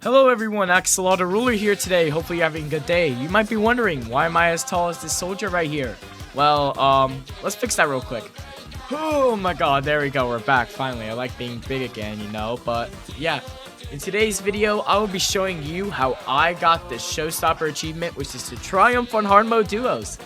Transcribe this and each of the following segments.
Hello everyone, Axolotl Ruler here today. Hopefully you're having a good day. You might be wondering, why am I as tall as this soldier right here? Well, let's fix that real quick. Oh my god, there we go, we're back finally. I like being big again, you know, but yeah. In today's video, I will be showing you how I got the Showstopper achievement, which is to triumph on hard mode duos.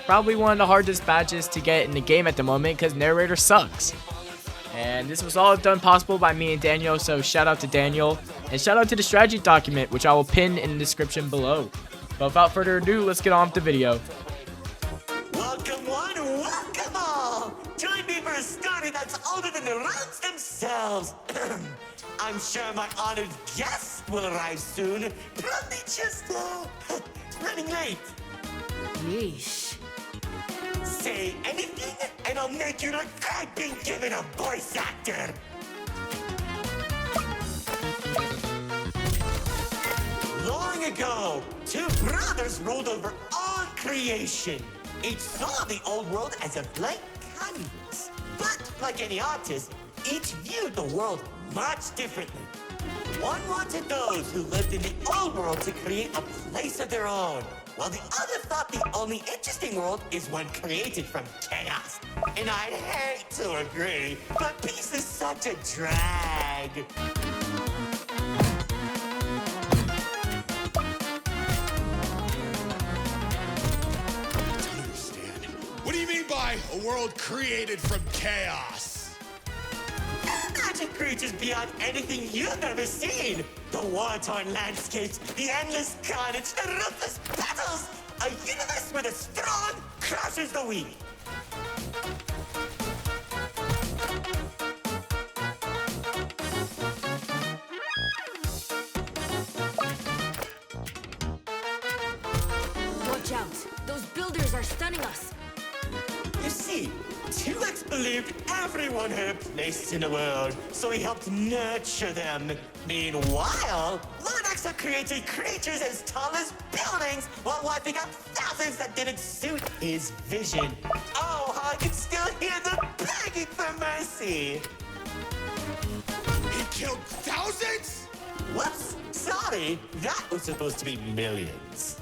Probably one of the hardest badges to get in the game at the moment because Narrator sucks. And this was all done possible by me and Daniel, so shout out to Daniel. And shout out to the strategy document, which I will pin in the description below. But without further ado, let's get on with the video. Welcome one, welcome all! Join me for a story that's older than the rounds themselves. I'm sure my honored guests will arrive soon. Probably just, running late. Yeesh. Say anything, and I'll make you look I've been given a voice actor. Long ago, two brothers ruled over all creation. Each saw the old world as a blank canvas. But like any artist, each viewed the world much differently. One wanted those who lived in the old world to create a place of their own, while the other thought the only interesting world is one created from chaos. And I'd hate to agree, but peace is such a drag. Don't understand. What do you mean by a world created from chaos? Imagine creatures beyond anything you've ever seen. The war-torn landscapes, the endless carnage, the ruthless battles. A universe where the strong crushes the weak. Watch out! Those builders are stunning us! You see, 2X believed everyone had a place in the world, so he helped nurture them. Meanwhile, Lord Axel created creatures as tall as buildings while wiping out thousands that didn't suit his vision. Oh, how I can still hear them begging for mercy. He killed thousands? Whoops, sorry, that was supposed to be millions.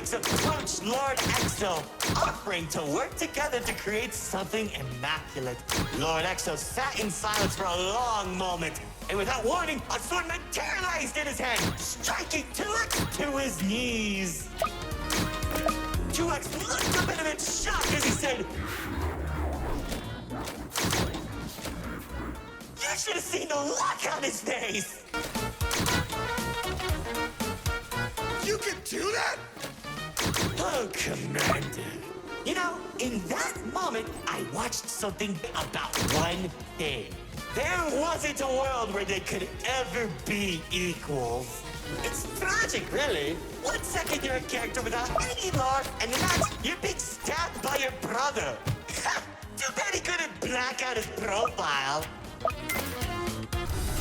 To approach Lord Axel, offering to work together to create something immaculate. Lord Axel sat in silence for a long moment, and without warning, a sword materialized in his hand, striking 2X to his knees. 2X looked up at him in shock as he said, "You should have seen the look on his face!" You can do that? Oh, Commander. You know, in that moment, I watched something about one thing. There wasn't a world where they could ever be equals. It's tragic, really. 1 second you're a character without any lore, and the next you're being stabbed by your brother. Too bad he couldn't black out his profile.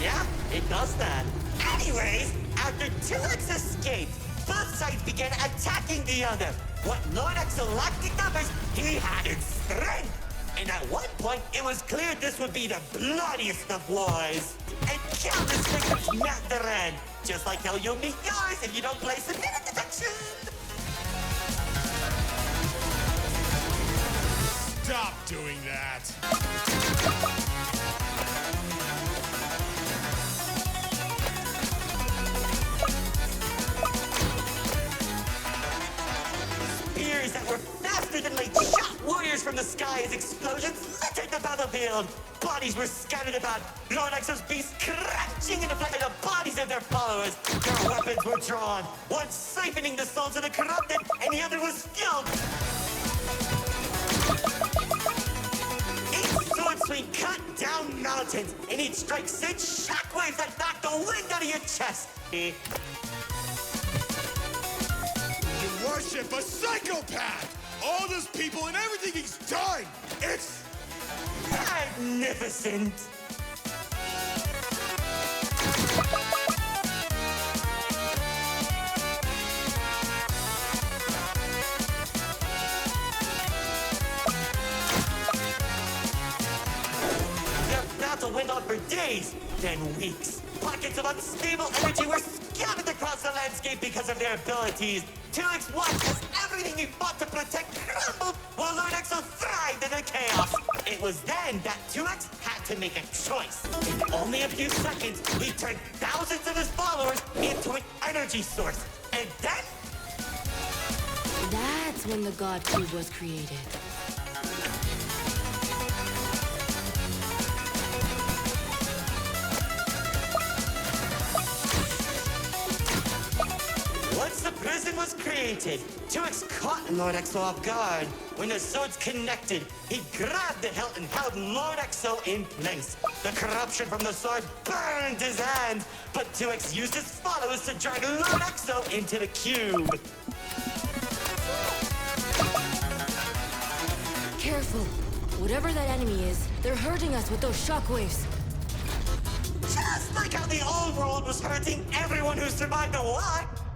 Yeah, it does that. Anyways, after 2X escaped, both sides began attacking the other. What Lord Axel lacked in numbers, he had in strength. And at one point, it was clear this would be the bloodiest of wars. And countless victims met their end. Just like how you'll meet yours if you don't place a minute detection. Stop doing that. Spears that were faster than light shot warriors from the sky as explosions littered the battlefield. Bodies were scattered about. Lord Axel's beasts crashing into flight the bodies of their followers. Their weapons were drawn, one siphoning the souls of the corrupted, and the other was filled. Each sword swing cut down mountains, and each strike sent shockwaves that knocked the wind out of your chest. worship a psychopath! all those people and everything he's done. It's magnificent. The battle went on for days, then weeks. Pockets of unstable energy were scattered across the landscape because of their abilities. 2X watched as everything he fought to protect crumbled, while Lord Exo thrived in the chaos. It was then that 2X had to make a choice. In only a few seconds, he turned thousands of his followers into an energy source. And then, That's when the God Cube was created. once the prison was created, 2X caught Lord Exo off guard. When the swords connected, he grabbed the hilt and held Lord Exo in place. The corruption from the sword burned his hand, but 2X used his followers to drag Lord Exo into the cube. Careful. Whatever that enemy is, they're hurting us with those shockwaves. Just like how the old world was hurting everyone who survived the war,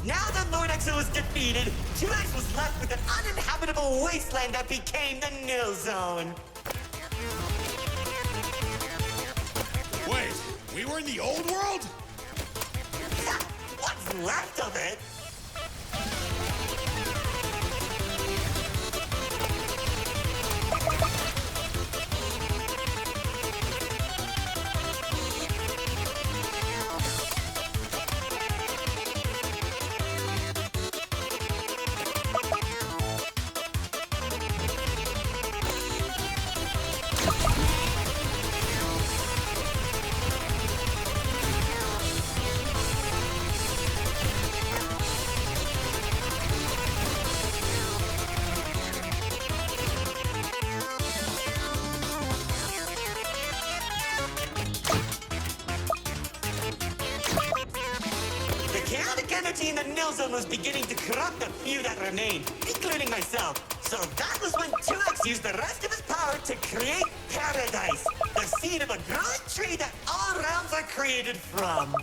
now that Lord Exo was defeated, 2X was left with an uninhabitable wasteland that became the Nil Zone. Wait, we were in the old world? What's left of it? Energy in the Nil Zone was beginning to corrupt the few that remained, including myself. So that was when 2X used the rest of his power to create Paradise, the seed of a growing tree that all realms are created from.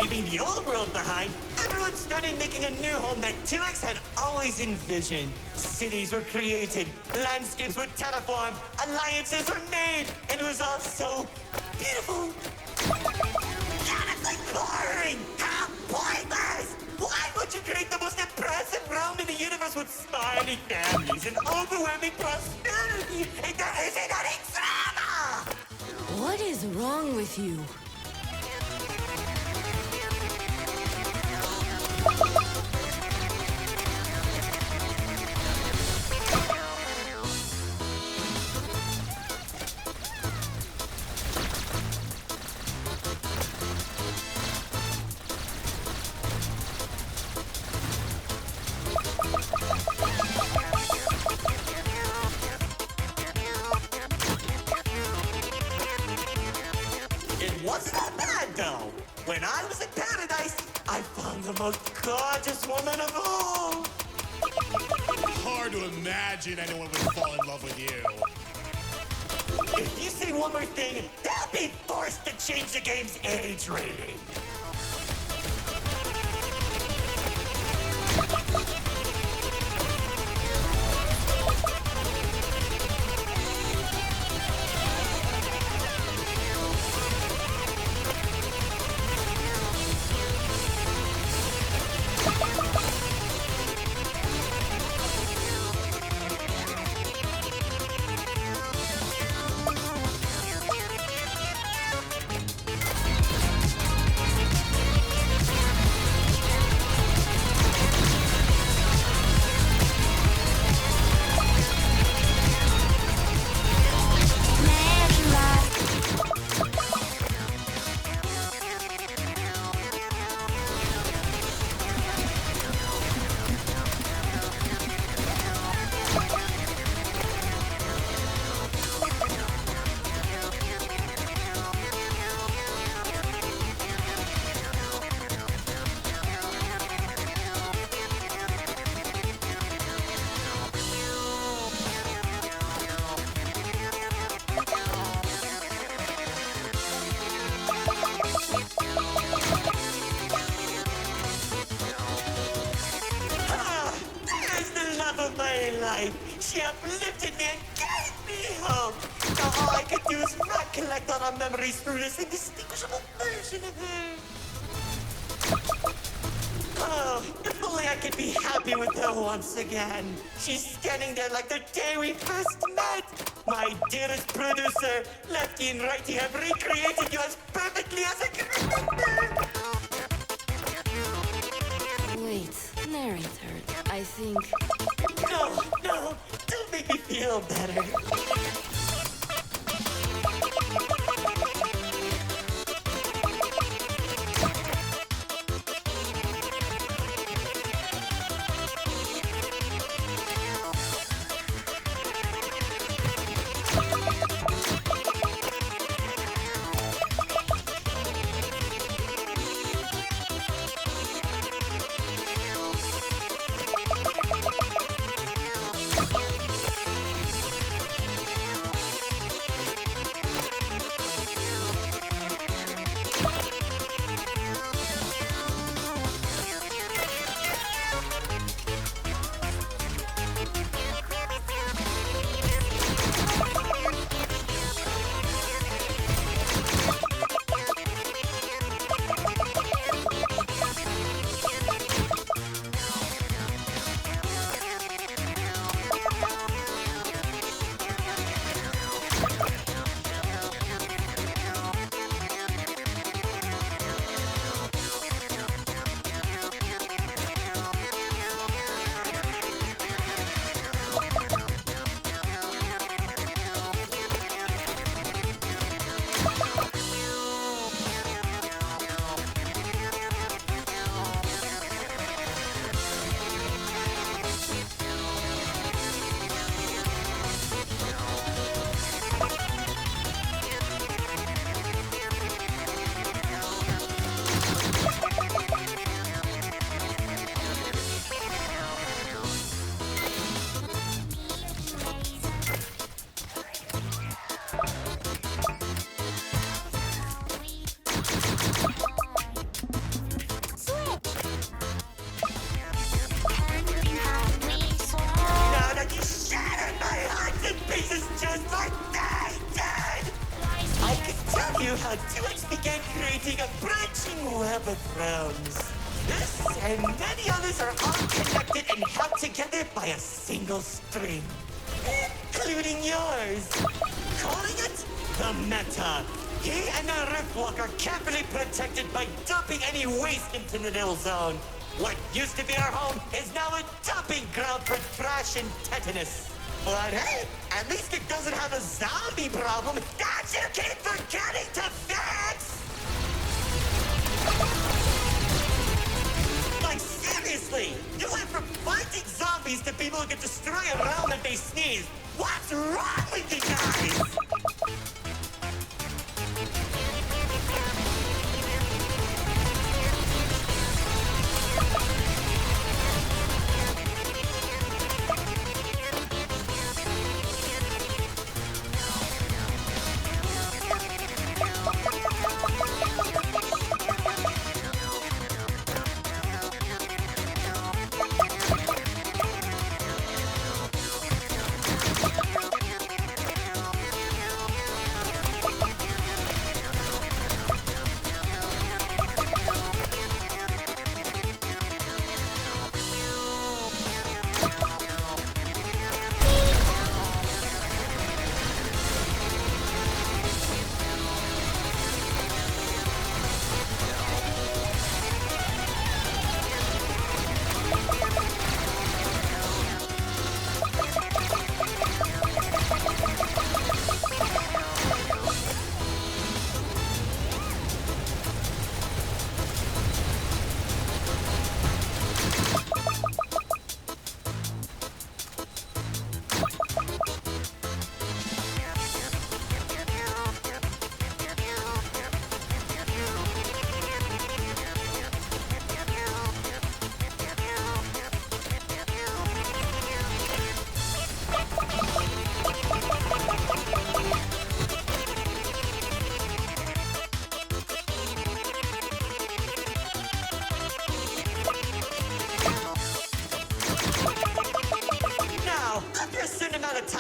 Leaving the old world behind, everyone started making a new home that 2X had always envisioned. Cities were created, landscapes were terraformed, alliances were made, and it was all so beautiful. Honestly boring! How pointless! Why would you create the most impressive realm in the universe with smiling families and overwhelming prosperity if there isn't any drama? What is wrong with you? It wasn't that bad, though. When I was in Paradise, I found the most gorgeous woman of all. Hard to imagine anyone would fall in love with you. If you say one more thing, they'll be forced to change the game's age rating. of my life. She uplifted me and gave me hope. Now all I can do is recollect all our memories through this indistinguishable version of her. Oh, if only I could be happy with her once again. She's standing there like the day we first met. My dearest producer, Lefty and Righty have recreated you as perfectly as I can remember. Wait, narrator. I think. No, don't make me feel better. How 2X began creating a branching web of realms. This and many others are all connected and held together by a single string, including yours. Calling it the Meta. He and the Riftwalk are carefully protected by dumping any waste into the Nil Zone. What used to be our home is now a dumping ground for trash and tetanus. But hey, at least it doesn't have a zombie problem that you keep forgetting to fix! Like, seriously, you went from fighting zombies to people who can destroy a realm if they sneeze. What's wrong with you guys?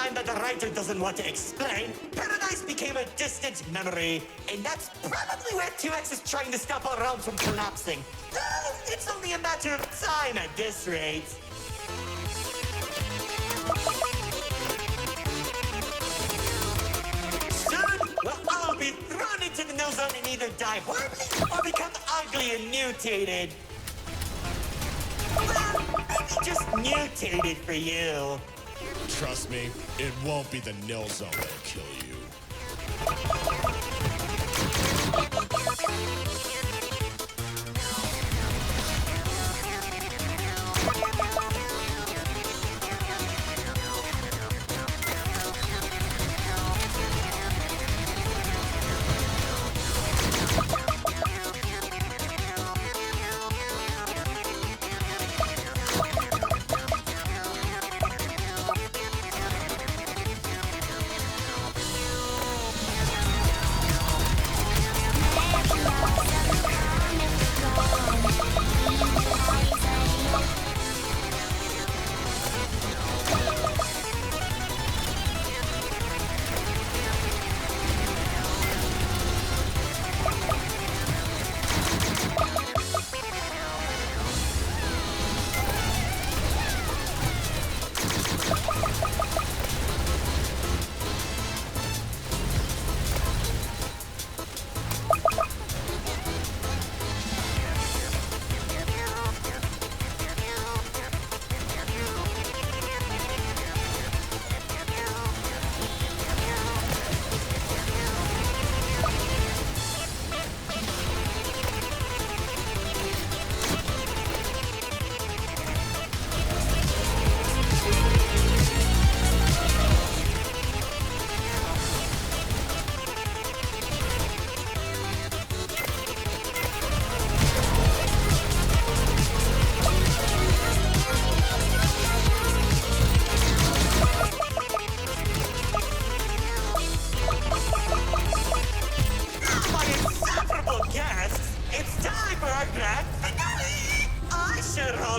time that the writer doesn't want to explain, Paradise became a distant memory, and that's probably where 2X is trying to stop our realm from collapsing. Though it's only a matter of time at this rate. Soon, we'll all be thrown into the no zone and either die horribly or become ugly and mutated. Well, maybe just mutated for you. Trust me, it won't be the nil zone that'll kill you.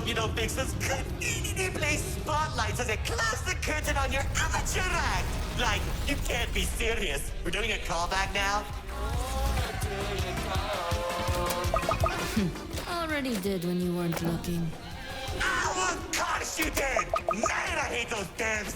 hope you don't mix this conveniently placed spotlights as it closes the curtain on your amateur act. Like, you can't be serious. We're doing a callback now? Already did when you weren't looking. Oh, of course you did! Man, I hate those devs!